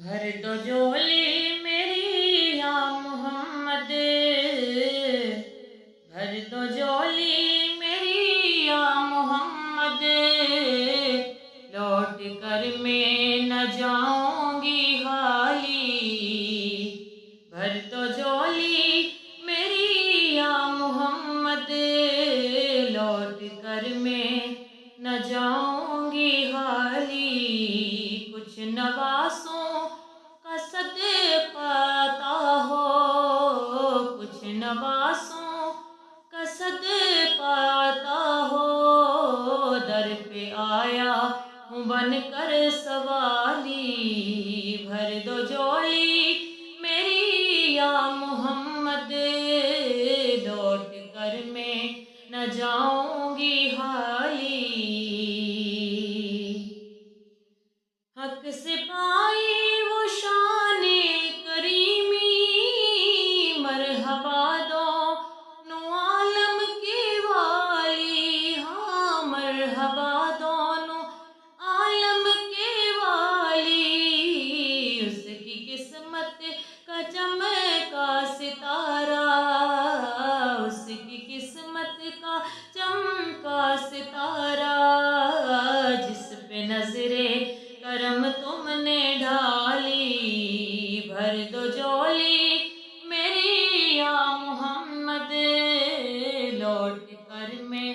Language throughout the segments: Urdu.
بھر دو جھولی میری یا محمد، بھر دو جھولی میری یا محمد، لوٹ کر میں نہ جاؤں گی خالی۔ بھر دو جھولی میری یا محمد، لوٹ کر میں نہ جاؤں گی خالی۔ کچھ نواسوں کا صدقہ عطا ہو، کچھ نواسوں کا صدقہ عطا ہو، در پہ آیا ہوں بن کر سوالی۔ بھر دو جھولی میری یا محمد، لوٹ کر میں نہ جاؤں گی خالی۔ حق سے پائی وہ شان کریمی، مرحبا دونوں عالم کی والی، ہاں مرحبا دونوں عالم کی والی۔ اس کی قسمت کا چمکا ستارہ، اس کی قسمت کا چمکا ستارہ، جس پہ نظرے کرم تم نے ڈھالی۔ بھر دو جھولی میری یا محمد، لوٹ کر میں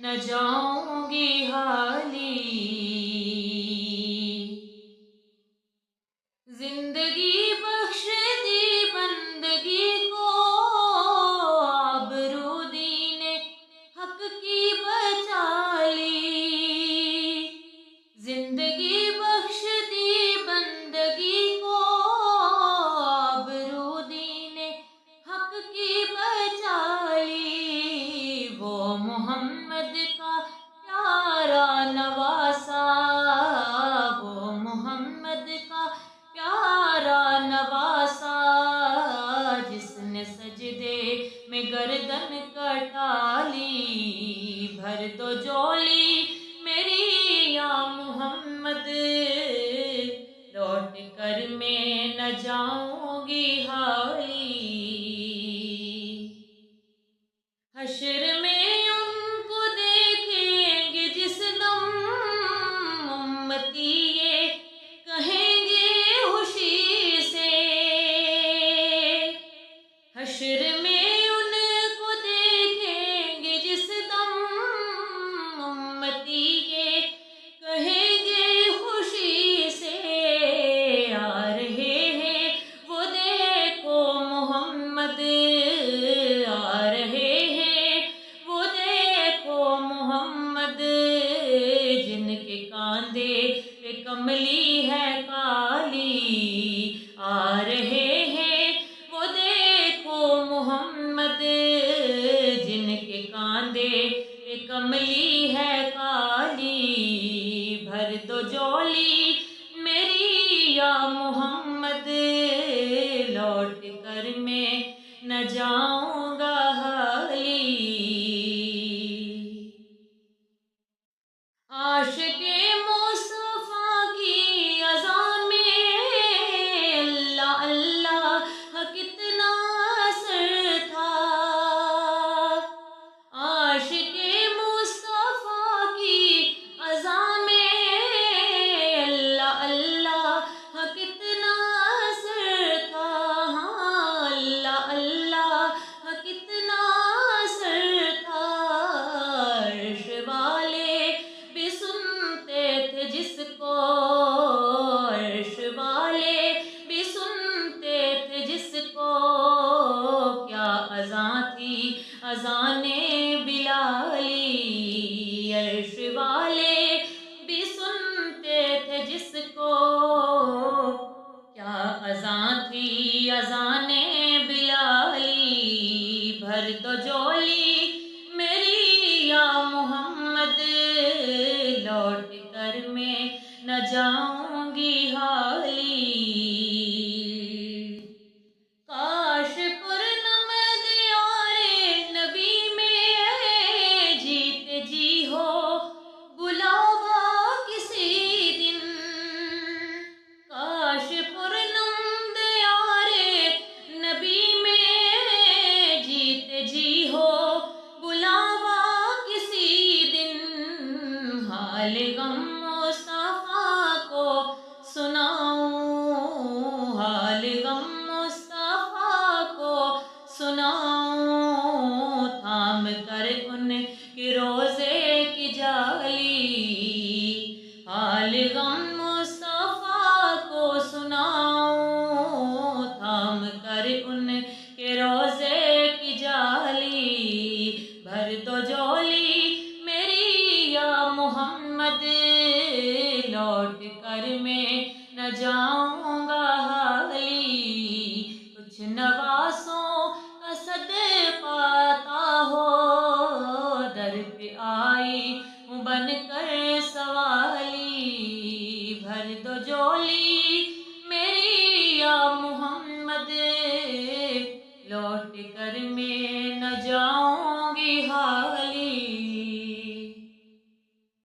نہ جاؤں گی خالی۔ زندگی بخش دی بندگی کو، آبرو دین حق کی بچا لی۔ زندگی بخش دی بندگی کو، آبرو دین حق کی بچا لی۔ وہ محمد کا پیارا نواسا، وہ محمد کا پیارا نواسا، جس نے سجدے میں گردن کٹا لی۔ بھر دو جھولی میری یا محمد، لوٹ کر میں نہ جاؤں گی خالی۔ حشر میں ان کو دیکھیں گے جس دم، امتی یہ کہیں گے خوشی سے۔ حشر میں ان کو دیکھیں گے جس دم، امتی یہ کہیں گے خوشی سے۔ آ رہے ہیں وہ دیکھو محمد، آ رہے ہیں وہ دیکھو محمد، جن کے کاندھے پہ کملی ہے کالی۔ آ رہے ہیں وہ دیکھو محمد، جن کے کاندھے پہ کملی ہے کالی۔ بھر دو جھولی میری یا محمد، لوٹ کر میں نہ جاؤں گا خالی۔ عاشق مصطفیٰ کی اذان میں اللہ اللہ کتنا اثر تھا۔ عاشق مصطفیٰ کی اذان میں اللہ اللہ کتنا اثر تھا، ہاں اللہ اللہ کتنا اثر تھا۔ عرش والے بھی سنتے تھے جس کو، عرش والے بھی سنتے تھے جس کو، کیا اذان تھی اذان بلالی۔ عرش والے بھی سنتے تھے جس کو، کیا اذان تھی اذان بلالی۔ بھر دو جھولی میری یا محمد، لوٹ کر میں نہ جاؤں گی خالی۔ کاش پرنم دیار نبی میں جیتے جی ہو بلاوا کسی دن، کاش پر حال غم مصطفیٰ کو سناؤں، حال غم مصطفیٰ کو سناؤں، تھام کر ان کے روزے کی جالی، حال غم مصطفیٰ کو سناؤں، تھام کر ان کے روزے کی جالی، بھر دو جولی میری یا محمد، لوٹ کر میں نہ جاؤں گا حالی، کچھ نواسوں کا صدقہ عطا ہو، در پہ آئی ہوں بن کر سوالی، بھر دو جولی میری یا محمد، لوٹ کر میں نہ جاؤں گی حالی۔